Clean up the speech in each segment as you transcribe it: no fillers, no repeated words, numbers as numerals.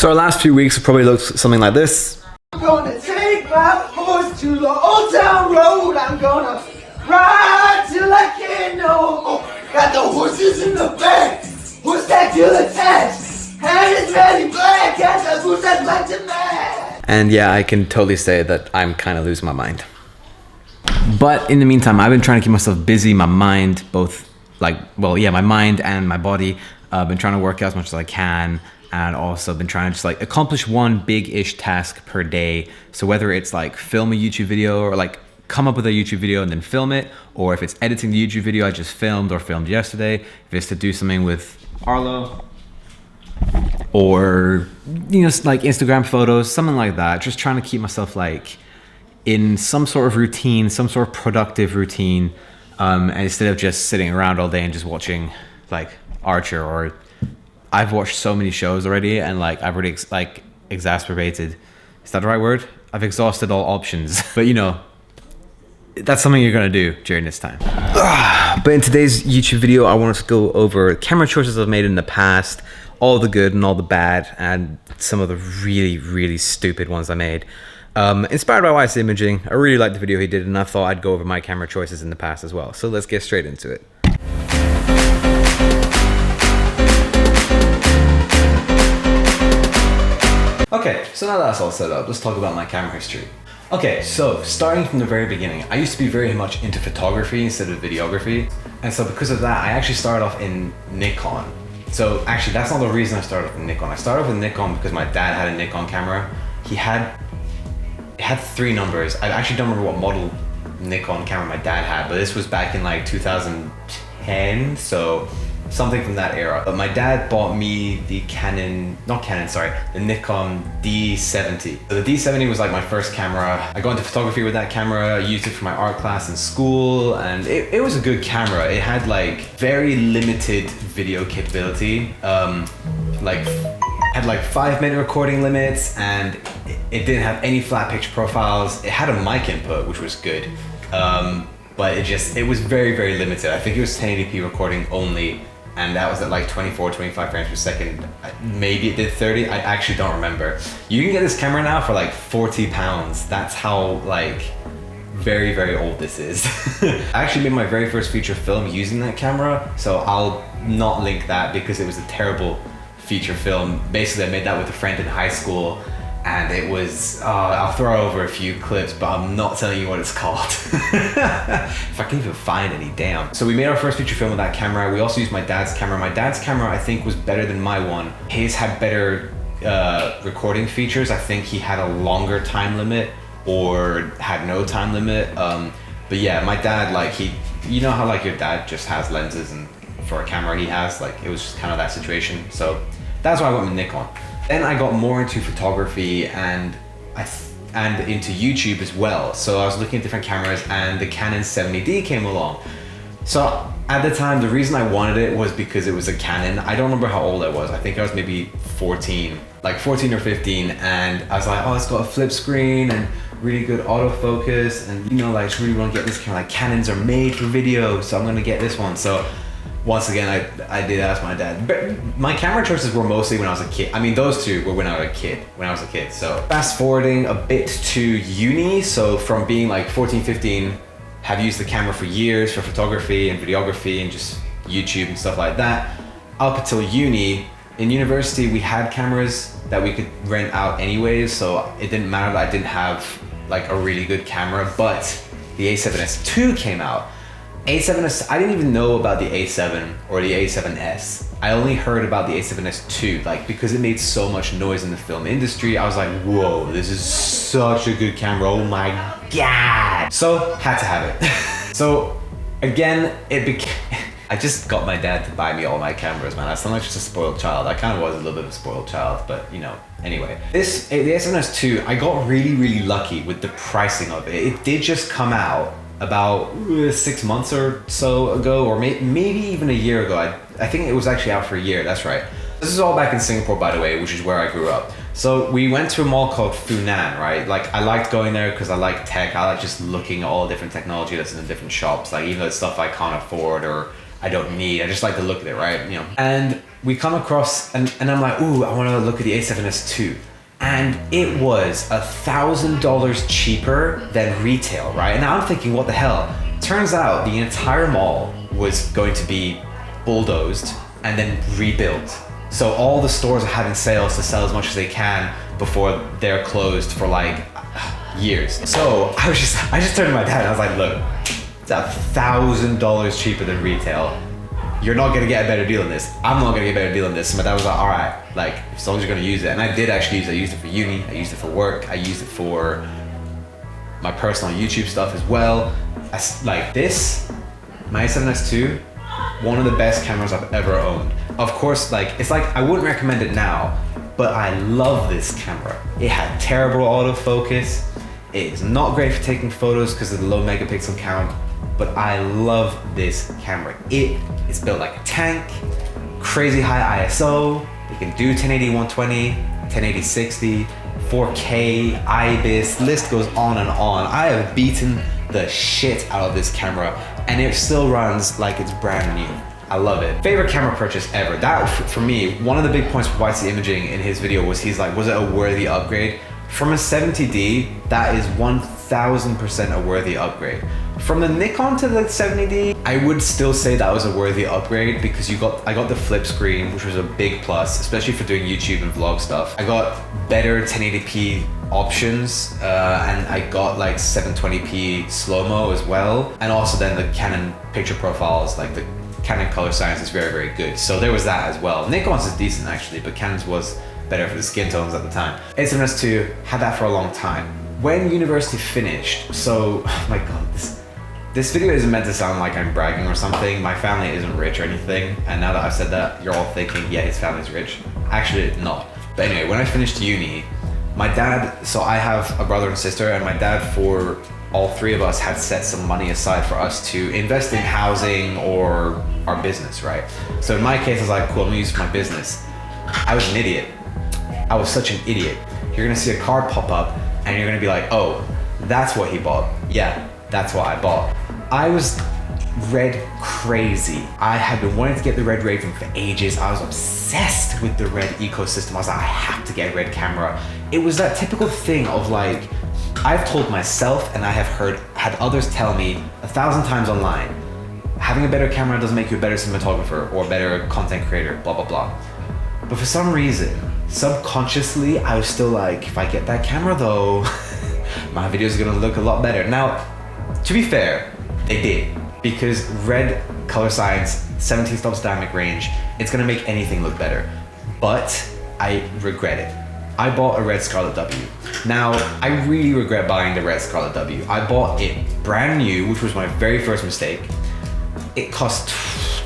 So our last few weeks have probably looked something like this. I'm gonna take my horse to the old town road. I'm gonna ride till I can't no more. Got the horses in the back, horse back to the tax. Hand is ready black, got the boots that's black to match. And yeah, I can totally say that I'm kind of losing my mind. But in the meantime, I've been trying to keep myself busy, my mind, both like, well, yeah, my mind and my body. I've been trying to work out as much as I can. And also been trying to just like accomplish one big-ish task per day. So whether it's like film a YouTube video or like come up with a YouTube video and then film it, or if it's editing the YouTube video I just filmed or filmed yesterday, if it's to do something with Arlo, or, you know, like Instagram photos, something like that. Just trying to keep myself like in some sort of routine, some sort of productive routine, and instead of just sitting around all day and just watching like Archer. Or I've watched so many shows already, and like I've already exacerbated. Is that the right word? I've exhausted all options. But you know, that's something you're gonna do during this time. But in today's YouTube video, I want us to go over camera choices I've made in the past, all the good and all the bad, and some of the really, really stupid ones I made. Inspired by Wise Imaging, I really liked the video he did, and I thought I'd go over my camera choices in the past as well. So let's get straight into it. Okay, so now that's all set up, let's talk about my camera history. Okay, so starting from the very beginning, I used to be very much into photography instead of videography. And so because of that, I actually started off in Nikon. So actually, that's not the reason I started off with Nikon. I started off with Nikon because my dad had a Nikon camera. It had 3 numbers. I actually don't remember what model Nikon camera my dad had, but this was back in like 2010, so something from that era. But my dad bought me the the Nikon D70. So the D70 was like my first camera. I got into photography with that camera, I used it for my art class in school, and it was a good camera. It had like very limited video capability. Had like 5-minute recording limits, and it didn't have any flat picture profiles. It had a mic input, which was good. But it was very, very limited. I think it was 1080p recording only, and that was at like 24, 25 frames per second. Maybe it did 30, I actually don't remember. You can get this camera now for like 40 pounds. That's how like very, very old this is. I actually made my very first feature film using that camera, so I'll not link that because it was a terrible feature film. Basically, I made that with a friend in high school, and it was, I'll throw over a few clips, but I'm not telling you what it's called. If I can even find any, damn. So we made our first feature film with that camera. We also used my dad's camera. My dad's camera, I think, was better than my one. His had better recording features. I think he had a longer time limit or had no time limit. But yeah, my dad, like you know how like your dad just has lenses, and for a camera he has, like it was just kind of that situation. So that's why I went with Nikon. Then I got more into photography and into YouTube as well. So I was looking at different cameras, and the Canon 70D came along. So at the time, the reason I wanted it was because it was a Canon. I don't remember how old I was. I think I was maybe 14, like 14 or 15. And I was like, oh, it's got a flip screen and really good autofocus. And you know, like I just really want to get this camera. Like Canons are made for video, so I'm gonna get this one. So once again, I did ask my dad. But my camera choices were mostly when I was a kid. I mean, those two were when I was a kid. So fast forwarding a bit to uni. So from being like 14, 15, have used the camera for years for photography and videography and just YouTube and stuff like that. Up until uni. In university, we had cameras that we could rent out anyways. So it didn't matter that I didn't have like a really good camera, but the A7S II came out. A7S, I didn't even know about the A7 or the A7S. I only heard about the A7S II, like because it made so much noise in the film industry. I was like, whoa, this is such a good camera, oh my God. So, had to have it. So, again, I just got my dad to buy me all my cameras, man. I sound like just a spoiled child. I kind of was a little bit of a spoiled child, but you know, anyway. The A7S II, I got really, really lucky with the pricing of it. It did just come out about 6 months or so ago, or maybe even a year ago. I think it was actually out for a year, that's right. This is all back in Singapore, by the way, which is where I grew up. So we went to a mall called Funan, right? Like I liked going there because I like tech. I like just looking at all the different technology that's in the different shops. Like even though it's stuff I can't afford or I don't need, I just like to look at it, right? You know. And we come across, and I'm like, ooh, I want to look at the A7S II. And it was $1,000 cheaper than retail, right? And now I'm thinking, what the hell? Turns out the entire mall was going to be bulldozed and then rebuilt. So all the stores are having sales to sell as much as they can before they're closed for like years. So I just turned to my dad and I was like, look, it's $1,000 cheaper than retail. You're not gonna get a better deal than this. I'm not gonna get a better deal than this. So my dad was like, all right, like as long as you're gonna use it. And I did actually use it. I used it for uni, I used it for work, I used it for my personal YouTube stuff as well. Like this, my A7S II, one of the best cameras I've ever owned. Of course, like it's like I wouldn't recommend it now, but I love this camera. It had terrible autofocus. It is not great for taking photos because of the low megapixel count, but I love this camera. It is built like a tank, crazy high ISO. It can do 1080 120, 1080 60, 4K, IBIS, list goes on and on. I have beaten the shit out of this camera and it still runs like it's brand new. I love it. Favorite camera purchase ever. That, for me, one of the big points for YC Imaging in his video was he's like, was it a worthy upgrade? From a 70D, that is 1000% a worthy upgrade. From the Nikon to the 70D, I would still say that was a worthy upgrade because I got the flip screen, which was a big plus, especially for doing YouTube and vlog stuff. I got better 1080p options and I got like 720p slow-mo as well. And also then the Canon picture profiles, like the Canon color science is very, very good. So there was that as well. Nikon's is decent actually, but Canon's was better for the skin tones at the time. A7S II had that for a long time. When university finished, so, oh my God, this video isn't meant to sound like I'm bragging or something. My family isn't rich or anything. And now that I've said that, you're all thinking, yeah, his family's rich. Actually, not. But anyway, when I finished uni, my dad, so I have a brother and sister, and my dad, for all three of us, had set some money aside for us to invest in housing or our business, right? So in my case, I was like, cool, I'm gonna use my business. I was an idiot. I was such an idiot. You're gonna see a card pop up and you're gonna be like, oh, that's what he bought. Yeah, that's what I bought. I was Red crazy. I had been wanting to get the Red Raven for ages. I was obsessed with the Red ecosystem. I was like, I have to get a Red camera. It was that typical thing of like, I've told myself and I have had others tell me 1,000 times online, having a better camera doesn't make you a better cinematographer or a better content creator, blah, blah, blah. But for some reason, subconsciously, I was still like, if I get that camera though, my videos are gonna look a lot better. Now, to be fair, they did. Because Red color science, 17 stops dynamic range, it's gonna make anything look better. But I regret it. I bought a Red Scarlet W. Now, I really regret buying the Red Scarlet W. I bought it brand new, which was my very first mistake. It cost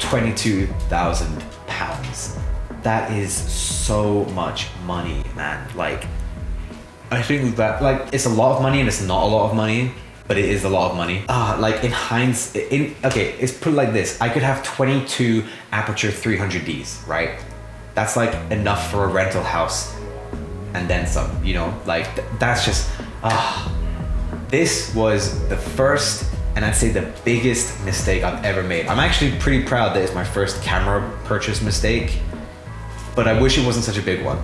£22,000. That is so much money, man. Like, I think that, like, it's a lot of money and it's not a lot of money, but it is a lot of money. Like in hindsight, okay, it's put like this. I could have 22 aperture 300Ds, right? That's like enough for a rental house and then some, you know, like that's just, this was the first, and I'd say the biggest mistake I've ever made. I'm actually pretty proud that it's my first camera purchase mistake, but I wish it wasn't such a big one.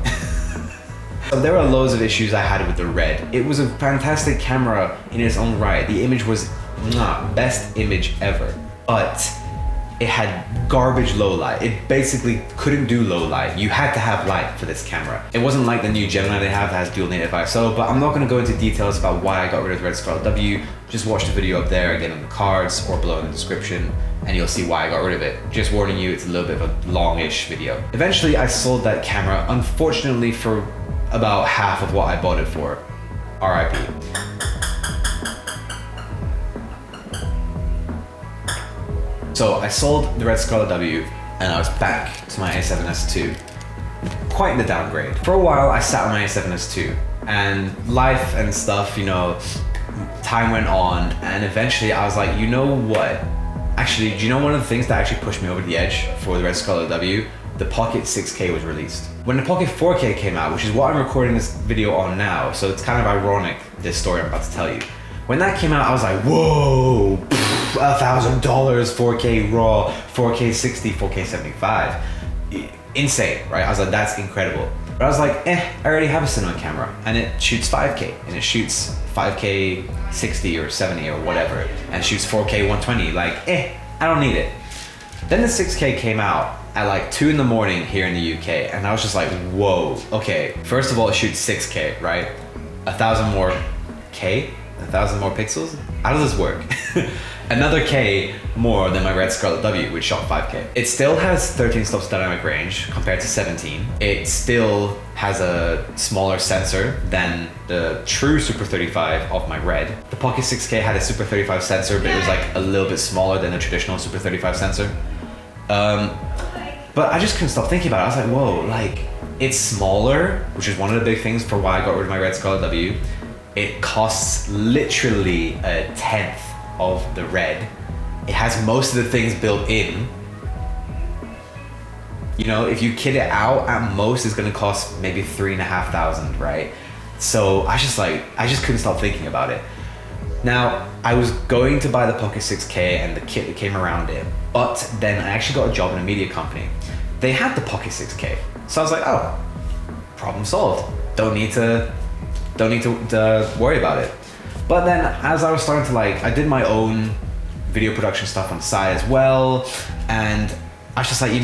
So there are loads of issues I had with the Red. It was a fantastic camera in its own right. The image was best image ever, but it had garbage low light. It basically couldn't do low light. You had to have light for this camera. It wasn't like the new Gemini they have that has dual native ISO, but I'm not gonna go into details about why I got rid of the Red Scarlet W. Just watch the video up there, again in the cards or below in the description, and you'll see why I got rid of it. Just warning you, it's a little bit of a longish video. Eventually I sold that camera, unfortunately for about half of what I bought it for. RIP. So I sold the Red Scarlet W and I was back to my A7S II. Quite the downgrade. For a while I sat on my A7S II and life and stuff, you know, time went on and eventually I was like, you know what? Actually, do you know one of the things that actually pushed me over the edge for the Red Scarlet W? The Pocket 6K was released. When the Pocket 4K came out, which is what I'm recording this video on now, so it's kind of ironic, this story I'm about to tell you. When that came out, I was like, whoa, $1,000, 4K RAW, 4K 60, 4K 75. insane, right? I was like, that's incredible. But I was like, I already have a cinema camera and it shoots 5K and it shoots 5K 60 or 70 or whatever and shoots 4K 120. Like, I don't need it. Then the 6K came out at like 2 in the morning here in the UK, and I was just like, whoa, okay. First of all, it shoots 6K, right? 1,000 more pixels? How does this work? Another K more than my Red Scarlet W, which shot 5K. It still has 13 stops dynamic range compared to 17. It still has a smaller sensor than the true Super 35 of my Red. The Pocket 6K had a Super 35 sensor, but it was like a little bit smaller than the traditional Super 35 sensor. But I just couldn't stop thinking about it. I was like, whoa, like, it's smaller, which is one of the big things for why I got rid of my Red Scarlet W. It costs literally a tenth of the Red. It has most of the things built in. You know, if you kit it out, at most it's gonna cost maybe 3,500, right? So I just couldn't stop thinking about it. Now, I was going to buy the Pocket 6K and the kit that came around it, but then I actually got a job in a media company. They had the Pocket 6K. So I was like, oh, problem solved. Don't need to worry about it. But then as I was starting to I did my own video production stuff on the side as well, and I was just like, the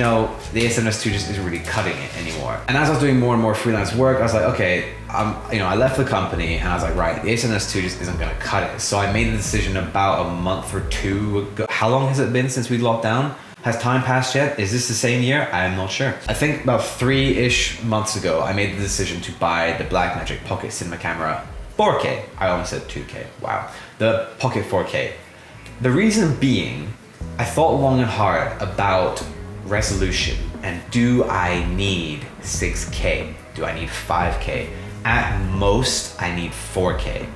A7S2 just isn't really cutting it anymore. And as I was doing more and more freelance work, I was like, okay, I left the company and I was like, right, the A7S2 just isn't gonna cut it. So I made the decision about a month or two ago. How long has it been since we locked down? Has time passed yet? Is this the same year? I am not sure. I think about 3-ish months ago, I made the decision to buy the Blackmagic Pocket Cinema Camera 4K. I almost said 2K, wow. The Pocket 4K. The reason being, I thought long and hard about resolution and do I need 6K? Do I need 5K? At most, I need 4K.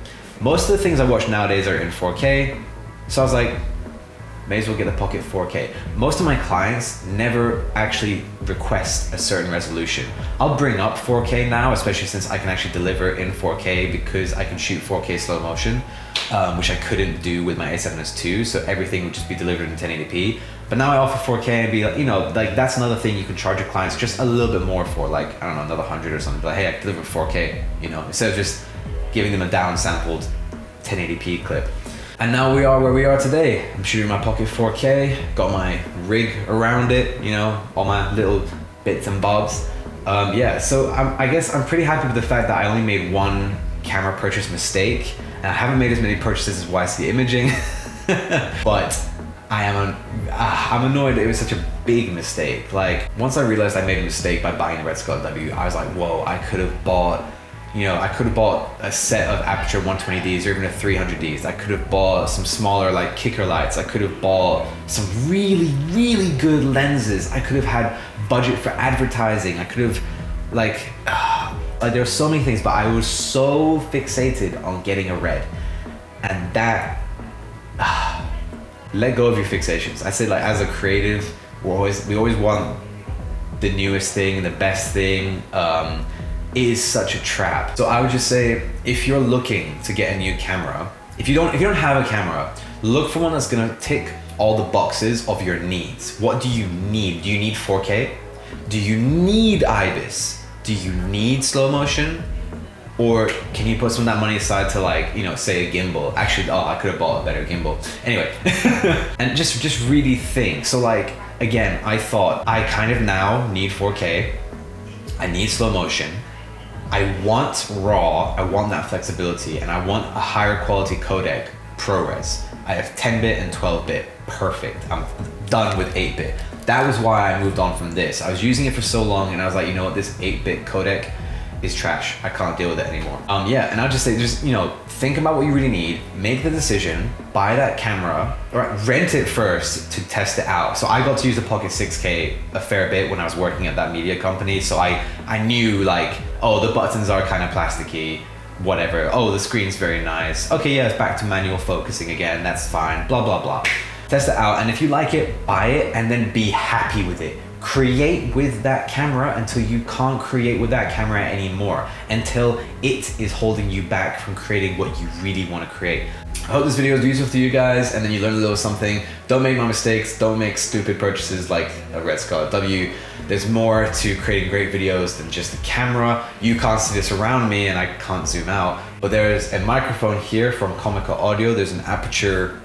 Most of the things I watch nowadays are in 4K, so I was like, may as well get the Pocket 4K. Most of my clients never actually request a certain resolution. I'll bring up 4K now, especially since I can actually deliver in 4K because I can shoot 4K slow motion, which I couldn't do with my A7S2, so everything would just be delivered in 1080p. But now I offer 4K and be like, that's another thing you can charge your clients just a little bit more for, like, I don't know, another 100 or something. But hey, I can deliver 4K, instead of just giving them a downsampled 1080p clip. And now we are where we are today. I'm shooting my Pocket 4K, got my rig around it, all my little bits and bobs. So I guess I'm pretty happy with the fact that I only made one camera purchase mistake, and I haven't made as many purchases as YC Imaging, but I'm annoyed that it was such a big mistake. Like, once I realized I made a mistake by buying the Red Scarlet W, I was like, whoa, I could have bought a set of aperture 120Ds or even a 300Ds. I could have bought some smaller kicker lights. I could have bought some really, really good lenses. I could have had budget for advertising. I could have there were so many things, but I was so fixated on getting a Red, and that let go of your fixations. I say, as a creative, we always want the newest thing, the best thing. Is such a trap. So I would just say, if you're looking to get a new camera, if you don't have a camera, look for one that's gonna tick all the boxes of your needs. What do you need? Do you need 4K? Do you need IBIS? Do you need slow motion? Or can you put some of that money aside to say a gimbal? Actually, I could have bought a better gimbal. Anyway, and just really think. So again, I thought I kind of now need 4K. I need slow motion. I want RAW, I want that flexibility, and I want a higher quality codec, ProRes. I have 10-bit and 12-bit, perfect. I'm done with 8-bit. That was why I moved on from this. I was using it for so long and I was like, this 8-bit codec is trash. I can't deal with it anymore. And I'll just say, think about what you really need, make the decision, buy that camera, or rent it first to test it out. So I got to use the Pocket 6K a fair bit when I was working at that media company. So I knew the buttons are kind of plasticky, whatever. Oh, the screen's very nice. Okay, yeah, it's back to manual focusing again. That's fine, blah, blah, blah. Test it out, and if you like it, buy it, and then be happy with it. create with that camera until you can't create with that camera anymore, until it is holding you back from creating what you really want to create. I hope this video is useful to you guys, and then you learn a little something. Don't make my mistakes. Don't make stupid purchases like a Red Scarlet W. There's more to creating great videos than just the camera. You can't see this around me and I can't zoom out, but there's a microphone here from Comica Audio. There's an Aperture,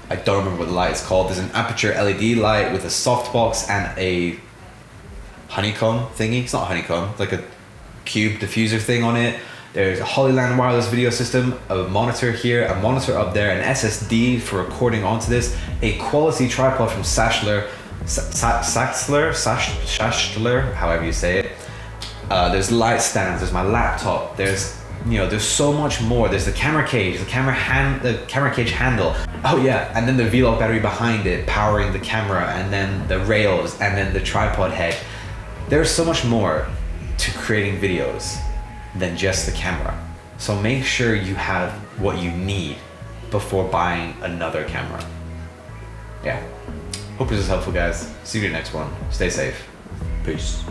I don't remember what the light is called. There's an Aperture LED light with a softbox and a honeycomb thingy. It's not a honeycomb, it's like a cube diffuser thing on it. There's a Hollyland wireless video system, a monitor here, a monitor up there, an SSD for recording onto this, a quality tripod from Sachtler, however you say it. There's light stands, there's my laptop, there's so much more. There's the camera cage, the camera cage handle. Oh yeah, and then the V-Log battery behind it, powering the camera, and then the rails, and then the tripod head. There's so much more to creating videos than just the camera. So make sure you have what you need before buying another camera. Yeah. Hope this is helpful, guys. See you in the next one. Stay safe. Peace.